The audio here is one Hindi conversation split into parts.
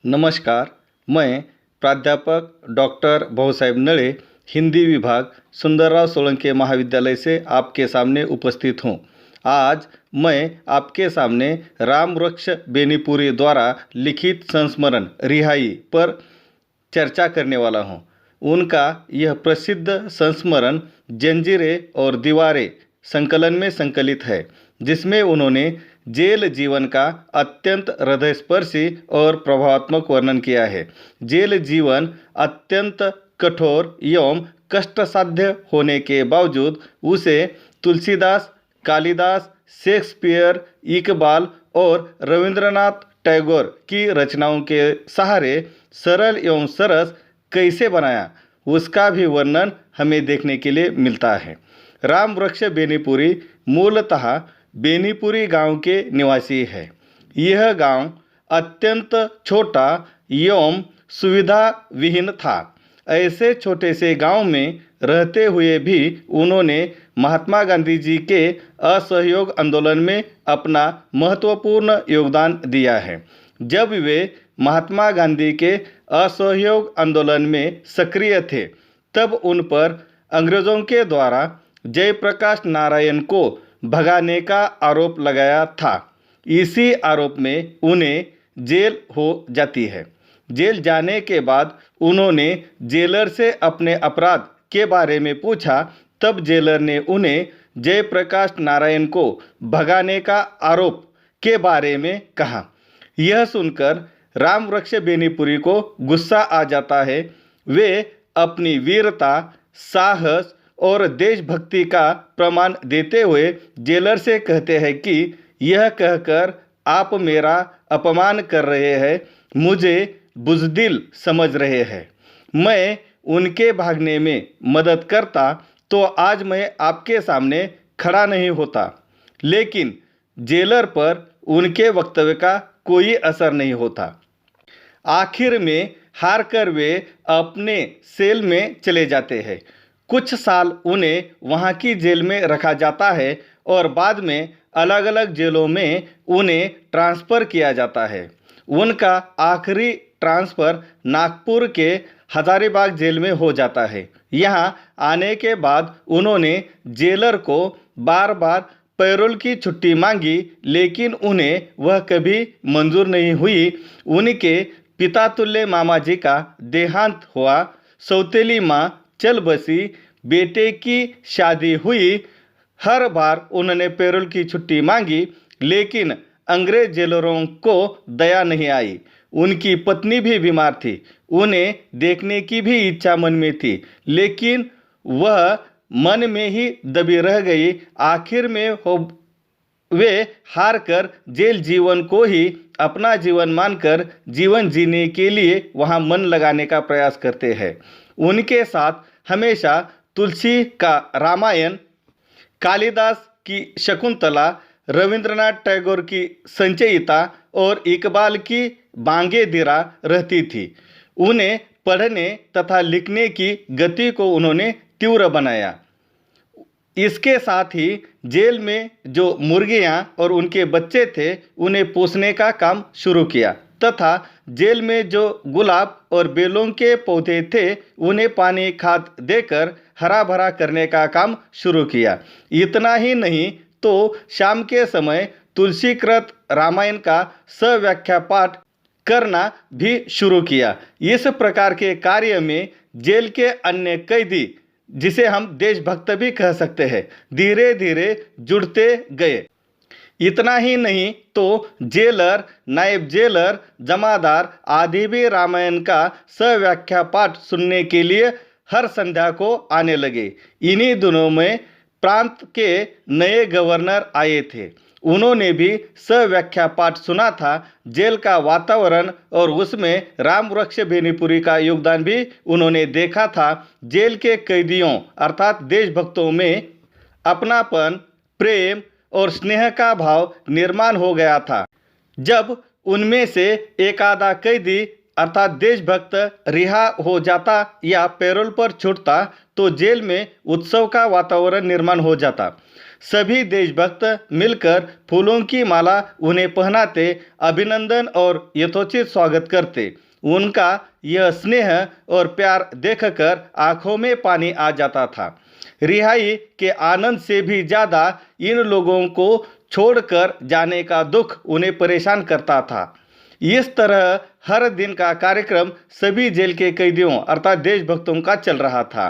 नमस्कार, मैं प्राध्यापक डॉक्टर भाऊसाहेब नळे, हिंदी विभाग, सुंदरराव सोलंके महाविद्यालय से आपके सामने उपस्थित हूँ। आज मैं आपके सामने रामवृक्ष बेनीपुरी द्वारा लिखित संस्मरण रिहाई पर चर्चा करने वाला हूँ। उनका यह प्रसिद्ध संस्मरण जंजीरें और दीवारें संकलन में संकलित है, जिसमें उन्होंने जेल जीवन का अत्यंत हृदयस्पर्शी और प्रभावात्मक वर्णन किया है। जेल जीवन अत्यंत कठोर एवं कष्टसाध्य होने के बावजूद उसे तुलसीदास, कालिदास, शेक्सपियर, इकबाल और रविंद्रनाथ टैगोर की रचनाओं के सहारे सरल एवं सरस कैसे बनाया, उसका भी वर्णन हमें देखने के लिए मिलता है। रामवृक्ष बेनीपुरी मूलतः बेनीपुरी गांव के निवासी है। यह गांव अत्यंत छोटा एवं सुविधा विहीन था। ऐसे छोटे से गांव में रहते हुए भी उन्होंने महात्मा गांधी जी के असहयोग आंदोलन में अपना महत्वपूर्ण योगदान दिया है। जब वे महात्मा गांधी के असहयोग आंदोलन में सक्रिय थे, तब उन पर अंग्रेज़ों के द्वारा जयप्रकाश नारायण को भगाने का आरोप लगाया था। इसी आरोप में उन्हें जेल हो जाती है। जेल जाने के बाद उन्होंने जेलर से अपने अपराध के बारे में पूछा, तब जेलर ने उन्हें जयप्रकाश नारायण को भगाने का आरोप के बारे में कहा। यह सुनकर रामवृक्ष बेनीपुरी को गुस्सा आ जाता है। वे अपनी वीरता, साहस और देशभक्ति का प्रमाण देते हुए जेलर से कहते हैं कि यह कहकर आप मेरा अपमान कर रहे हैं, मुझे बुज़दिल समझ रहे हैं। मैं उनके भागने में मदद करता तो आज मैं आपके सामने खड़ा नहीं होता। लेकिन जेलर पर उनके वक्तव्य का कोई असर नहीं होता। आखिर में हार कर वे अपने सेल में चले जाते हैं। कुछ साल उन्हें वहाँ की जेल में रखा जाता है और बाद में अलग अलग जेलों में उन्हें ट्रांसफ़र किया जाता है। उनका आखिरी ट्रांसफ़र नागपुर के हजारीबाग जेल में हो जाता है। यहाँ आने के बाद उन्होंने जेलर को बार बार पैरोल की छुट्टी मांगी, लेकिन उन्हें वह कभी मंजूर नहीं हुई। उनके पिता तुल्य मामा जी का देहांत हुआ। सौतेली माँ चल बसी, बेटे की शादी हुई। हर बार उन्होंने पैरोल की छुट्टी मांगी, लेकिन अंग्रेज जेलरों को दया नहीं आई। उनकी पत्नी भी बीमार थी। उन्हें देखने की भी इच्छा मन में थी, लेकिन वह मन में ही दबी रह गई। आखिर में वे हार कर जेल जीवन को ही अपना जीवन मानकर जीवन जीने के लिए वहाँ मन लगाने का प्रयास करते हैं। उनके साथ हमेशा तुलसी का रामायण, कालिदास की शकुंतला, रविंद्रनाथ टैगोर की संचयिता और इकबाल की बांगे दिरा रहती थी। उन्हें पढ़ने तथा लिखने की गति को उन्होंने तीव्र बनाया। इसके साथ ही जेल में जो मुर्गियां और उनके बच्चे थे, उन्हें पोसने का काम शुरू किया तथा जेल में जो गुलाब और बेलों के पौधे थे, उन्हें पानी खाद देकर हरा भरा करने का काम शुरू किया। इतना ही नहीं तो शाम के समय तुलसीकृत रामायण का सव्याख्या पाठ करना भी शुरू किया। इस प्रकार के कार्य में जेल के अन्य कैदी, जिसे हम देशभक्त भी कह सकते हैं, धीरे धीरे जुड़ते गए। इतना ही नहीं तो जेलर, नायब जेलर, जमादार आदि भी रामायण का सव्याख्या पाठ सुनने के लिए हर संध्या को आने लगे। इन्हीं दिनों में प्रांत के नए गवर्नर आए थे। उन्होंने भी सव्याख्या पाठ सुना था। जेल का वातावरण और उसमें रामवृक्ष बेनीपुरी का योगदान भी उन्होंने देखा था। जेल के कैदियों अर्थात देशभक्तों में अपनापन, प्रेम और स्नेह का भाव निर्माण हो गया था। जब उनमें से एक आधा कैदी अर्थात देशभक्त रिहा हो जाता या पैरोल पर छूटता, तो जेल में उत्सव का वातावरण निर्माण हो जाता। सभी देशभक्त मिलकर फूलों की माला उन्हें पहनाते, अभिनंदन और यथोचित स्वागत करते। उनका यह स्नेह और प्यार देखकर आंखों में पानी आ जाता था। रिहाई के आनंद से भी ज़्यादा इन लोगों को छोड़कर जाने का दुख उन्हें परेशान करता था। इस तरह हर दिन का कार्यक्रम सभी जेल के कैदियों अर्थात देशभक्तों का चल रहा था।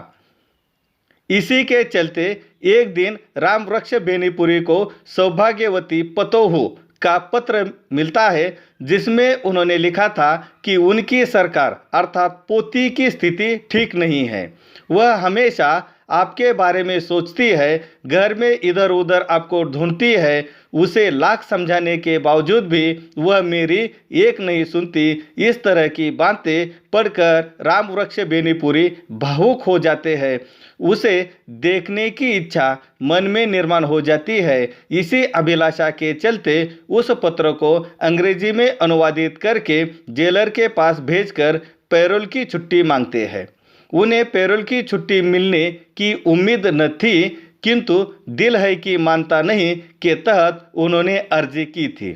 इसी के चलते एक दिन रामवृक्ष बेनीपुरी को सौभाग्यवती पतोहू का पत्र मिलता है, जिसमें उन्होंने लिखा था कि उनकी सरकार अर्थात पोती की स्थिति ठीक नहीं है। वह हमेशा आपके बारे में सोचती है, घर में इधर उधर आपको ढूंढती है। उसे लाख समझाने के बावजूद भी वह मेरी एक नहीं सुनती। इस तरह की बातें पढ़कर रामवृक्ष बेनीपुरी भावुक हो जाते हैं। उसे देखने की इच्छा मन में निर्माण हो जाती है। इसी अभिलाषा के चलते उस पत्र को अंग्रेजी में अनुवादित करके जेलर के पास भेजकर पैरोल की छुट्टी मांगते हैं। उन्हें पैरोल की छुट्टी मिलने की उम्मीद न थी, किंतु दिल है कि मानता नहीं के तहत उन्होंने अर्जी की थी।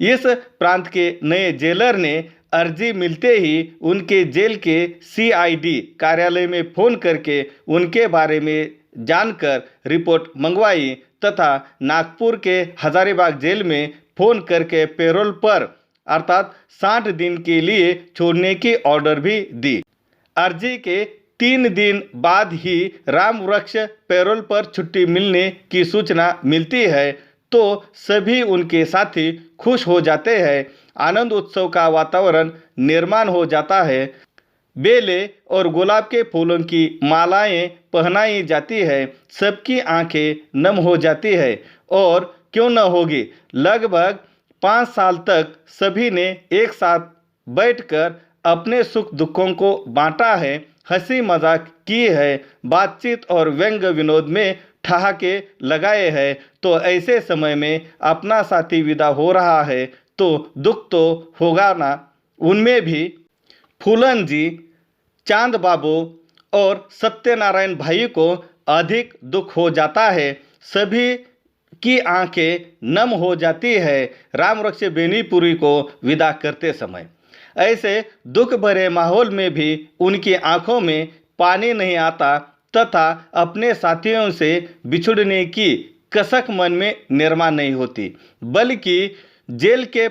इस प्रांत के नए जेलर ने अर्जी मिलते ही उनके जेल के CID कार्यालय में फ़ोन करके उनके बारे में जानकर रिपोर्ट मंगवाई तथा नागपुर के हजारीबाग जेल में फ़ोन करके पैरोल पर अर्थात 60 दिन के लिए छोड़ने की ऑर्डर भी दी। अर्जी के 3 दिन बाद ही रामवृक्ष पैरोल पर छुट्टी मिलने की सूचना मिलती है तो सभी उनके साथी खुश हो जाते हैं। आनंद उत्सव का वातावरण निर्माण हो जाता है। बेले और गुलाब के फूलों की मालाएं पहनाई जाती है। सबकी आंखें नम हो जाती है और क्यों न होगी। लगभग 5 साल तक सभी ने एक साथ बैठकर अपने सुख दुखों को बांटा है, हंसी मजाक की है, बातचीत और व्यंग्य विनोद में ठहाके लगाए हैं। तो ऐसे समय में अपना साथी विदा हो रहा है तो दुख तो होगा ना। उनमें भी फूलन जी, चांद बाबू और सत्यनारायण भाई को अधिक दुख हो जाता है। सभी की आंखें नम हो जाती है रामवृक्ष बेनीपुरी को विदा करते समय। ऐसे दुख भरे माहौल में भी उनकी आंखों में पानी नहीं आता तथा अपने साथियों से बिछुड़ने की कसक मन में निर्माण नहीं होती, बल्कि जेल के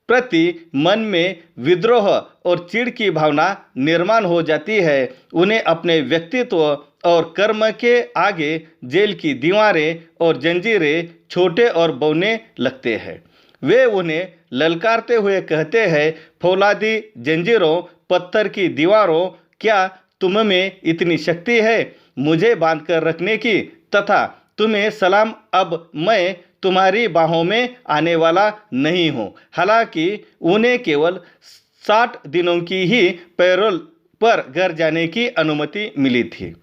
प्रति मन में विद्रोह और चिढ़ की भावना निर्माण हो जाती है। उन्हें अपने व्यक्तित्व और कर्म के आगे जेल की दीवारें और जंजीरें छोटे और बौने लगते हैं। वे उन्हें ललकारते हुए कहते हैं, फौलादी जंजीरों, पत्थर की दीवारों, क्या तुम में इतनी शक्ति है मुझे बांधकर रखने की? तथा तुम्हें सलाम, अब मैं तुम्हारी बाहों में आने वाला नहीं हूँ। हालांकि उन्हें केवल 60 दिनों की ही पैरोल पर घर जाने की अनुमति मिली थी।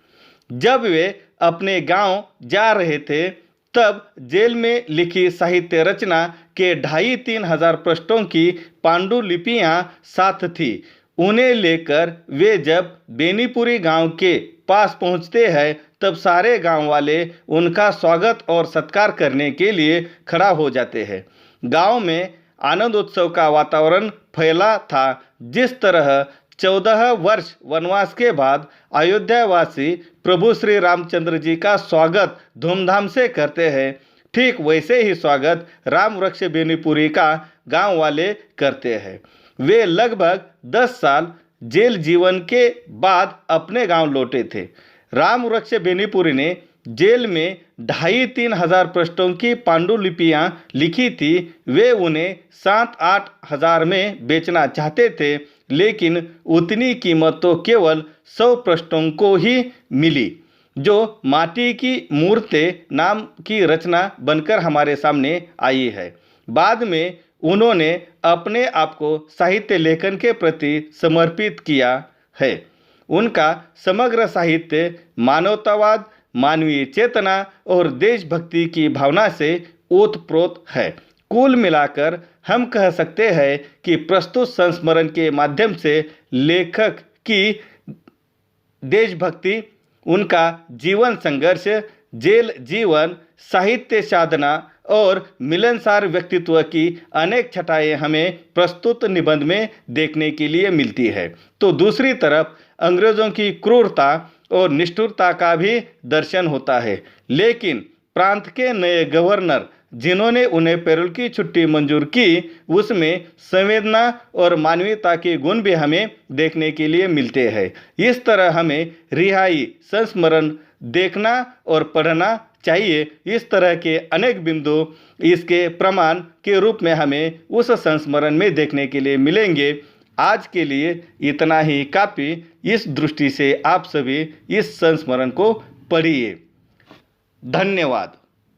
जब वे अपने गांव जा रहे थे तब जेल में लिखी साहित्य रचना के 2,500-3 हजार पृष्ठों की पांडुलिपियां साथ थी। उन्हें लेकर वे जब बेनीपुरी गांव के पास पहुंचते हैं तब सारे गांव वाले उनका स्वागत और सत्कार करने के लिए खड़ा हो जाते हैं। गांव में आनंद उत्सव का वातावरण फैला था। जिस तरह 14 वर्ष वनवास के बाद अयोध्यावासी प्रभु श्री रामचंद्र जी का स्वागत धूमधाम से करते हैं, ठीक वैसे ही स्वागत रामवृक्ष बेनीपुरी का गांव वाले करते हैं। वे लगभग 10 साल जेल जीवन के बाद अपने गांव लौटे थे। रामवृक्ष बेनीपुरी ने जेल में 2,500-3 हजार पृष्ठों की पांडुलिपियां लिखी थी। वे उन्हें 7-8 हजार में बेचना चाहते थे, लेकिन उतनी कीमत तो केवल 100 पृष्ठों को ही मिली, जो माटी की मूर्तें नाम की रचना बनकर हमारे सामने आई है। बाद में उन्होंने अपने आप को साहित्य लेखन के प्रति समर्पित किया है। उनका समग्र साहित्य मानवतावाद, मानवीय चेतना और देशभक्ति की भावना से ओतप्रोत है। कुल मिलाकर हम कह सकते हैं कि प्रस्तुत संस्मरण के माध्यम से लेखक की देशभक्ति, उनका जीवन संघर्ष, जेल जीवन, साहित्य साधना और मिलनसार व्यक्तित्व की अनेक छटाएं हमें प्रस्तुत निबंध में देखने के लिए मिलती है, तो दूसरी तरफ अंग्रेज़ों की क्रूरता और निष्ठुरता का भी दर्शन होता है। लेकिन प्रांत के नए गवर्नर जिन्होंने उन्हें पैरोल की छुट्टी मंजूर की, उसमें संवेदना और मानवीयता के गुण भी हमें देखने के लिए मिलते हैं। इस तरह हमें रिहाई संस्मरण देखना और पढ़ना चाहिए। इस तरह के अनेक बिंदु इसके प्रमाण के रूप में हमें उस संस्मरण में देखने के लिए मिलेंगे। आज के लिए इतना ही काफ़ी। इस दृष्टि से आप सभी इस संस्मरण को पढ़िए। धन्यवाद।